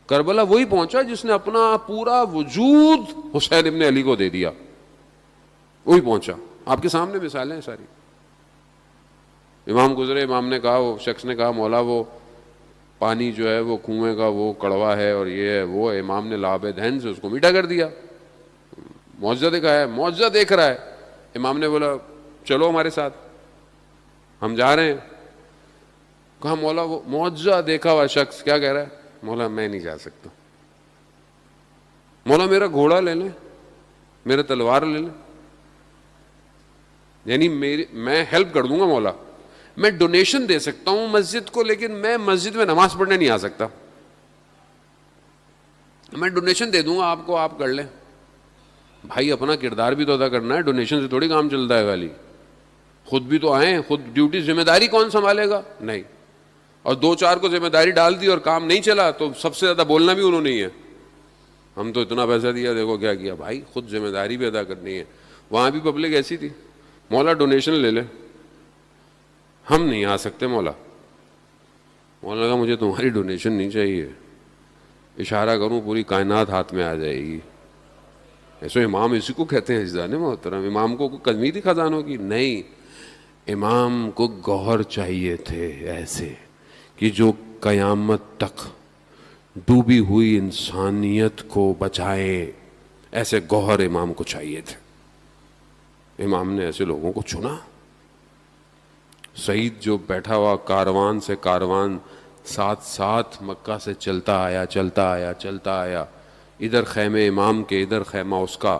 کربلا وہی پہنچا جس نے اپنا پورا وجود حسین ابن علی کو دے دیا, وہی پہنچا. آپ کے سامنے مثالیں ہیں ساری. امام گزرے, امام نے کہا, وہ شخص نے کہا مولا وہ پانی جو ہے وہ کنویں کا وہ کڑوا ہے اور یہ ہے وہ, امام نے لعاب دہن سے اس کو میٹھا کر دیا. معجزہ دکھایا ہے, معجزہ دیکھ رہا ہے. امام نے بولا چلو ہمارے ساتھ, ہم جا رہے ہیں. کہا مولا وہ معجزہ دیکھا ہوا شخص کیا کہہ رہا ہے؟ مولا میں نہیں جا سکتا. مولا میرا گھوڑا لے لیں, میرا تلوار لے لیں, یعنی میں ہیلپ کر دوں گا مولا, میں ڈونیشن دے سکتا ہوں مسجد کو, لیکن میں مسجد میں نماز پڑھنے نہیں آ سکتا. میں ڈونیشن دے دوں گا آپ کو, آپ کر لیں. بھائی اپنا کردار بھی تو ادا کرنا ہے, ڈونیشن سے تھوڑی کام چلتا ہے خالی. خود بھی تو آئیں, خود ڈیوٹی ذمہ داری کون سنبھالے گا؟ نہیں. اور دو چار کو ذمہ داری ڈال دی اور کام نہیں چلا تو سب سے زیادہ بولنا بھی انہوں نے ہی ہے, ہم تو اتنا پیسہ دیا دیکھو کیا کیا. بھائی خود ذمہ داری بھی ادا کرنی ہے. وہاں بھی پبلک ایسی تھی, مولا ڈونیشن لے لے, ہم نہیں آ سکتے مولا. مولا کہا مجھے تمہاری ڈونیشن نہیں چاہیے, اشارہ کروں پوری کائنات ہاتھ میں آ جائے گی. ایسے امام اسی کو کہتے ہیں عزیزان محترم. امام کو کوئی کمی تھی خزانوں کی؟ نہیں, امام کو گوہر چاہیے تھے ایسے کہ جو قیامت تک ڈوبی ہوئی انسانیت کو بچائے. ایسے گوہر امام کو چاہیے تھے. امام نے ایسے لوگوں کو چنا. سعید جو بیٹھا ہوا کاروان سے کاروان ساتھ ساتھ مکہ سے چلتا آیا چلتا آیا چلتا آیا, ادھر خیمے امام کے ادھر خیمہ اس کا,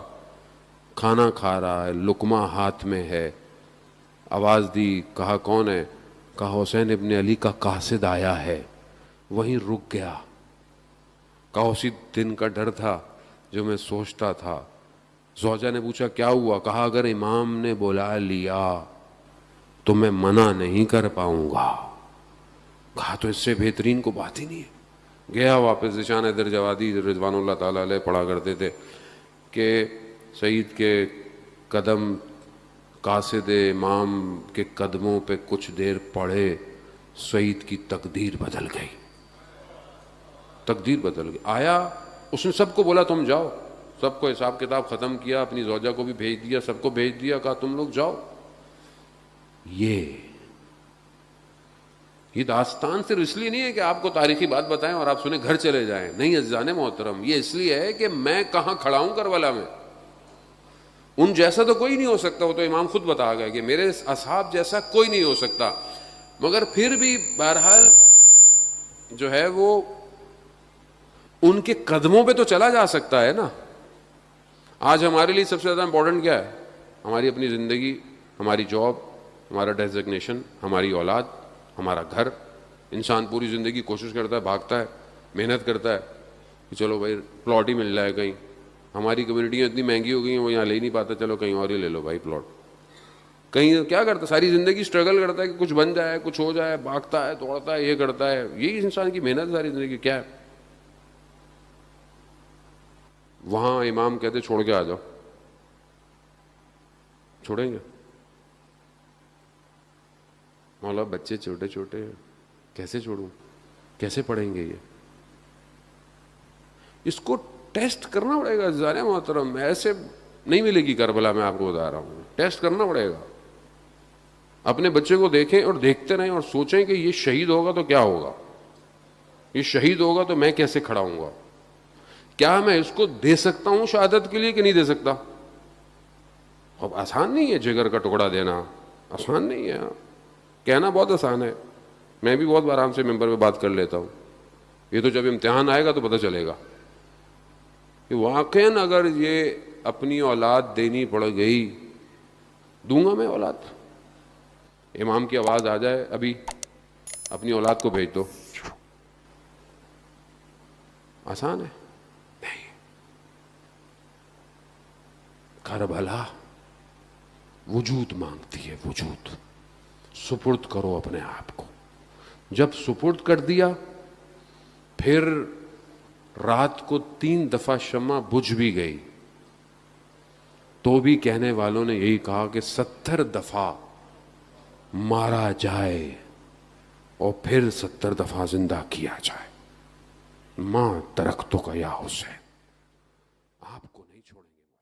کھانا کھا رہا ہے, لقمہ ہاتھ میں ہے. آواز دی, کہا کون ہے؟ کہا حسین ابن علی کا قاصد آیا ہے. وہیں رک گیا. کہا اسی دن کا ڈر تھا جو میں سوچتا تھا. زوجہ نے پوچھا کیا ہوا؟ کہا اگر امام نے بلا لیا تو میں منع نہیں کر پاؤں گا. کہا تو اس سے بہترین کو بات ہی نہیں ہے. گیا واپس. ذیشان حیدر جوادی رضوان اللہ تعالیٰ علیہ پڑھا کرتے تھے کہ سعید کے قدم قاصد امام کے قدموں پہ کچھ دیر پڑے, سعید کی تقدیر بدل گئی. تقدیر بدل گئی. آیا, اس نے سب کو بولا تم جاؤ, سب کو حساب کتاب ختم کیا, اپنی زوجہ کو بھی بھیج دیا, سب کو بھیج دیا, کہا تم لوگ جاؤ. یہ داستان صرف اس لیے نہیں ہے کہ آپ کو تاریخی بات بتائیں اور آپ سنیں گھر چلے جائیں. نہیں عزیزان محترم, یہ اس لیے ہے کہ میں کہاں کھڑا ہوں کربلا میں. ان جیسا تو کوئی نہیں ہو سکتا, وہ تو امام خود بتا گیا کہ میرے اصحاب جیسا کوئی نہیں ہو سکتا. مگر پھر بھی بہرحال جو ہے وہ ان کے قدموں پہ تو چلا جا سکتا ہے نا. آج ہمارے لیے سب سے زیادہ امپورٹنٹ کیا ہے؟ ہماری اپنی زندگی, ہماری جاب, ہمارا ڈیزگنیشن, ہماری اولاد, ہمارا گھر. انسان پوری زندگی کوشش کرتا ہے, بھاگتا ہے, محنت کرتا ہے کہ چلو بھائی پلاٹ ہی مل جائے کہیں. ہماری کمیونٹیاں اتنی مہنگی ہو گئی ہیں, وہ یہاں لے نہیں پاتا, چلو کہیں اور ہی لے لو بھائی پلاٹ. کہیں کیا کرتا, ساری زندگی اسٹرگل کرتا ہے کہ کچھ بن جائے, کچھ ہو جائے, بھاگتا ہے, دوڑتا ہے, یہ کرتا ہے. یہی انسان کی محنت ساری زندگی. کیا ہے وہاں امام کہتے چھوڑ کے آ جاؤ. چھوڑیں گے؟ مولا بچے چھوٹے چھوٹے ہیں, کیسے چھوڑوں, کیسے پڑھیں گے یہ؟ اس کو ٹیسٹ کرنا پڑے گا عزیزان محترم. ایسے نہیں ملے گی کربلا, میں آپ کو بتا رہا ہوں. ٹیسٹ کرنا پڑے گا. اپنے بچے کو دیکھیں اور دیکھتے رہیں اور سوچیں کہ یہ شہید ہوگا تو کیا ہوگا, یہ شہید ہوگا تو میں کیسے کھڑا ہوں گا, کیا میں اس کو دے سکتا ہوں شہادت کے لیے کہ نہیں دے سکتا. اب آسان نہیں ہے جگر کا ٹکڑا دینا, آسان نہیں ہے. کہنا بہت آسان ہے, میں بھی بہت آرام سے ممبر پہ بات کر لیتا ہوں. یہ تو جب امتحان آئے گا تو پتہ چلے گا کہ واقعاً اگر یہ اپنی اولاد دینی پڑ گئی, دوں گا میں اولاد. امام کی آواز آ جائے ابھی اپنی اولاد کو بھیج دو, آسان ہے؟ نہیں. کربلا وجود مانگتی ہے, وجود. سپرد کرو اپنے آپ کو. جب سپرد کر دیا, پھر رات کو 3 دفعہ شمع بجھ بھی گئی تو بھی کہنے والوں نے یہی کہا کہ 70 دفعہ مارا جائے اور پھر 70 دفعہ زندہ کیا جائے. ماں درختوں کا یا حسین، آپ کو نہیں چھوڑیں گے۔